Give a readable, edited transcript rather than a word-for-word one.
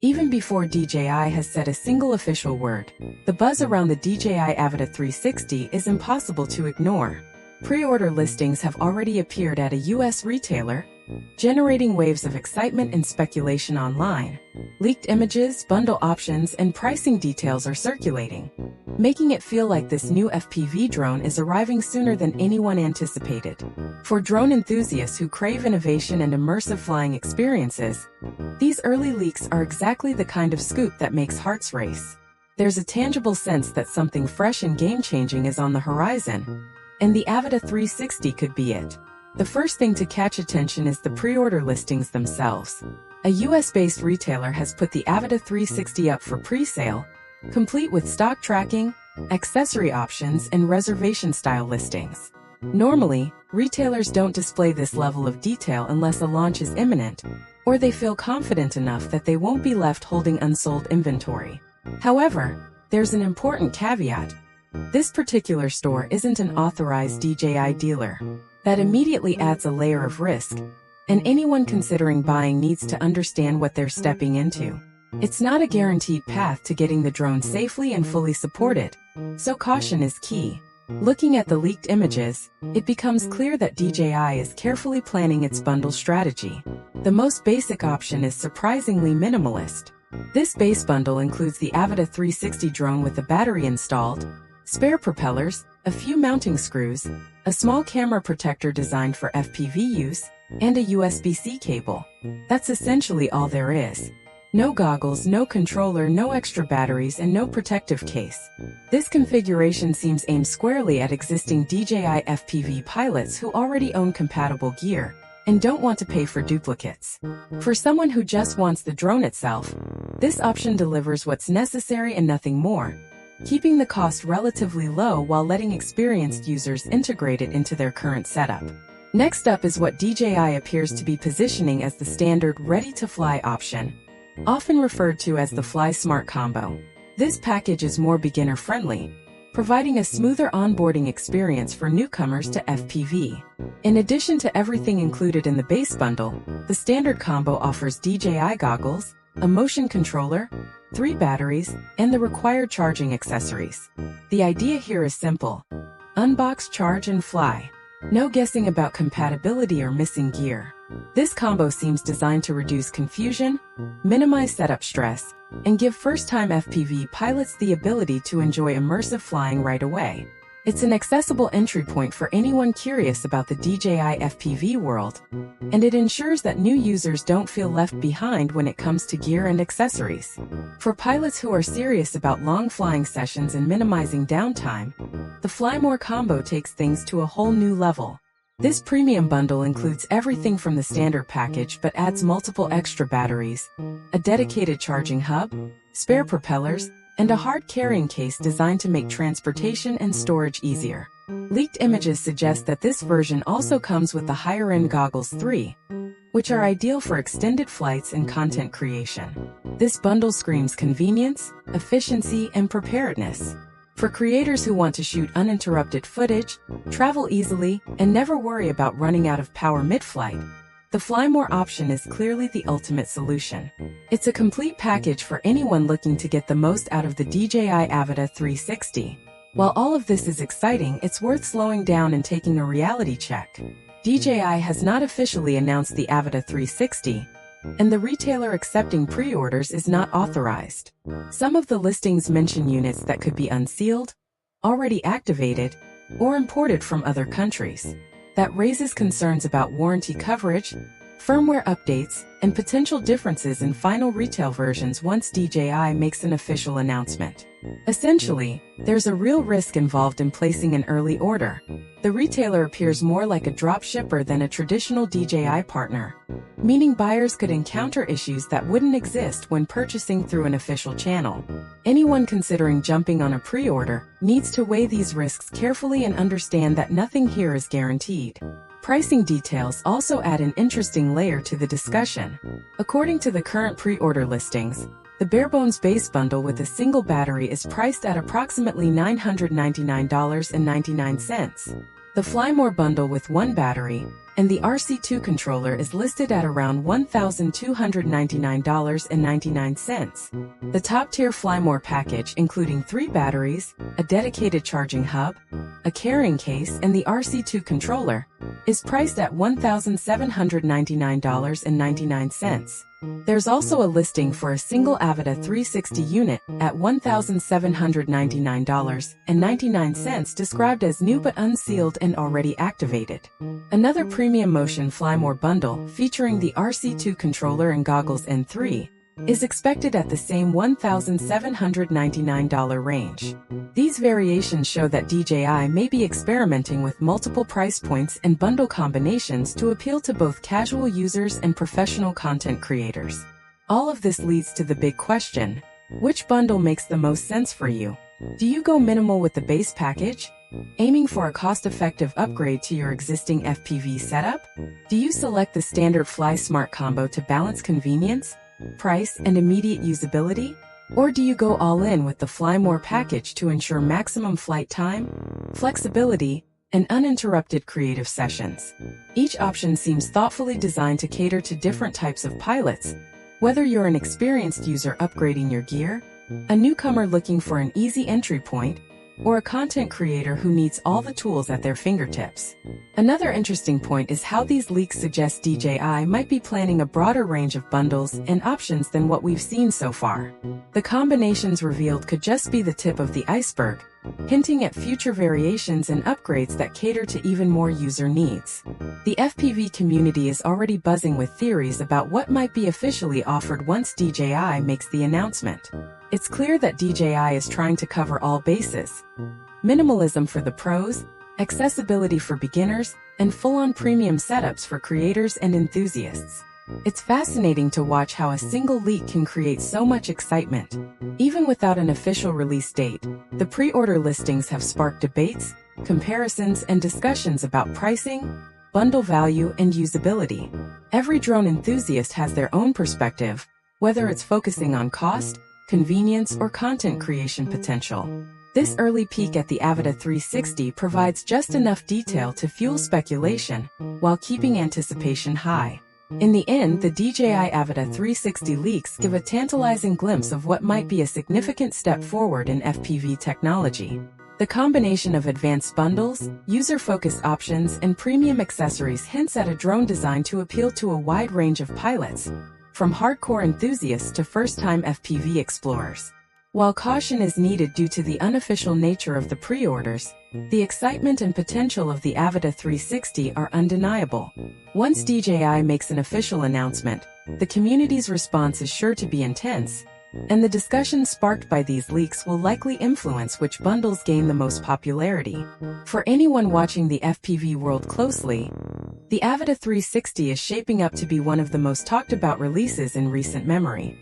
Even before DJI has said a single official word, the buzz around the DJI Avata 360 is impossible to ignore. Pre-order listings have already appeared at a US retailer, generating waves of excitement and speculation online. Leaked images, bundle options, and pricing details are circulating, making it feel like this new FPV drone is arriving sooner than anyone anticipated. For drone enthusiasts who crave innovation and immersive flying experiences, these early leaks are exactly the kind of scoop that makes hearts race. There's a tangible sense that something fresh and game-changing is on the horizon, and the Avata 360 could be it. The first thing to catch attention is the pre-order listings themselves. A US-based retailer has put the Avata 360 up for pre-sale, complete with stock tracking, accessory options, and reservation-style listings. Normally, retailers don't display this level of detail unless a launch is imminent, or they feel confident enough that they won't be left holding unsold inventory. However, there's an important caveat. This particular store isn't an authorized DJI dealer. That immediately adds a layer of risk, and anyone considering buying needs to understand what they're stepping into. It's not a guaranteed path to getting the drone safely and fully supported, so caution is key. Looking at the leaked images, it becomes clear that DJI is carefully planning its bundle strategy. The most basic option is surprisingly minimalist. This base bundle includes the Avata 360 drone with a battery installed, spare propellers, a few mounting screws, a small camera protector designed for FPV use, and a USB-C cable. That's essentially all there is. No goggles, no controller, no extra batteries, and no protective case. This configuration seems aimed squarely at existing DJI FPV pilots who already own compatible gear and don't want to pay for duplicates. For someone who just wants the drone itself, this option delivers what's necessary and nothing more, keeping the cost relatively low while letting experienced users integrate it into their current setup. Next up is what DJI appears to be positioning as the standard ready-to-fly option, often referred to as the Fly Smart Combo. This package is more beginner-friendly, providing a smoother onboarding experience for newcomers to FPV. In addition to everything included in the base bundle, the standard combo offers DJI goggles, a motion controller, 3 batteries, and the required charging accessories. The idea here is simple. Unbox, charge, and fly. No guessing about compatibility or missing gear. This combo seems designed to reduce confusion, minimize setup stress, and give first-time FPV pilots the ability to enjoy immersive flying right away. It's an accessible entry point for anyone curious about the DJI FPV world, and it ensures that new users don't feel left behind when it comes to gear and accessories. For pilots who are serious about long flying sessions and minimizing downtime, the FlyMore combo takes things to a whole new level. This premium bundle includes everything from the standard package but adds multiple extra batteries, a dedicated charging hub, spare propellers, and a hard carrying case designed to make transportation and storage easier. Leaked images suggest that this version also comes with the higher-end goggles 3, which are ideal for extended flights and content creation. This bundle screams convenience, efficiency, and preparedness. For creators who want to shoot uninterrupted footage, travel easily, and never worry about running out of power mid-flight, the FlyMore option is clearly the ultimate solution. It's a complete package for anyone looking to get the most out of the DJI Avata 360. While all of this is exciting, it's worth slowing down and taking a reality check. DJI has not officially announced the Avata 360, and the retailer accepting pre-orders is not authorized. Some of the listings mention units that could be unsealed, already activated, or imported from other countries. That raises concerns about warranty coverage, firmware updates, and potential differences in final retail versions once DJI makes an official announcement. Essentially, there's a real risk involved in placing an early order. The retailer appears more like a drop shipper than a traditional DJI partner, meaning buyers could encounter issues that wouldn't exist when purchasing through an official channel. Anyone considering jumping on a pre-order needs to weigh these risks carefully and understand that nothing here is guaranteed. Pricing details also add an interesting layer to the discussion. According to the current pre-order listings, the barebones base bundle with a single battery is priced at approximately $999.99. The FlyMore bundle with 1 battery and the RC2 controller is listed at around $1,299.99. The top-tier FlyMore package, including 3 batteries, a dedicated charging hub, a carrying case, and the RC2 controller, is priced at $1,799.99. There's also a listing for a single Avata 360 unit at $1,799.99, described as new but unsealed and already activated. Another premium motion FlyMore bundle, featuring the RC2 controller and goggles N3, is expected at the same $1,799 range. These variations show that DJI may be experimenting with multiple price points and bundle combinations to appeal to both casual users and professional content creators. All of this leads to the big question: which bundle makes the most sense for you? Do you go minimal with the base package, aiming for a cost-effective upgrade to your existing FPV setup? Do you select the standard Fly Smart combo to balance convenience, price, and immediate usability? Or do you go all in with the FlyMore package to ensure maximum flight time, flexibility, and uninterrupted creative sessions? Each option seems thoughtfully designed to cater to different types of pilots, whether you're an experienced user upgrading your gear, a newcomer looking for an easy entry point, or a content creator who needs all the tools at their fingertips. Another interesting point is how these leaks suggest DJI might be planning a broader range of bundles and options than what we've seen so far. The combinations revealed could just be the tip of the iceberg, hinting at future variations and upgrades that cater to even more user needs. The FPV community is already buzzing with theories about what might be officially offered once DJI makes the announcement. It's clear that DJI is trying to cover all bases: minimalism for the pros, accessibility for beginners, and full-on premium setups for creators and enthusiasts. It's fascinating to watch how a single leak can create so much excitement. Even without an official release date, the pre-order listings have sparked debates, comparisons, and discussions about pricing, bundle value, and usability. Every drone enthusiast has their own perspective, whether it's focusing on cost, convenience, or content creation potential. This early peek at the Avata 360 provides just enough detail to fuel speculation while keeping anticipation high. In the end, the DJI Avata 360 leaks give a tantalizing glimpse of what might be a significant step forward in FPV technology. The combination of advanced bundles, user-focused options, and premium accessories hints at a drone designed to appeal to a wide range of pilots, from hardcore enthusiasts to first-time FPV explorers. While caution is needed due to the unofficial nature of the pre-orders, the excitement and potential of the Avata 360 are undeniable. Once DJI makes an official announcement, the community's response is sure to be intense, and the discussion sparked by these leaks will likely influence which bundles gain the most popularity. For anyone watching the FPV world closely, the Avata 360 is shaping up to be one of the most talked about releases in recent memory.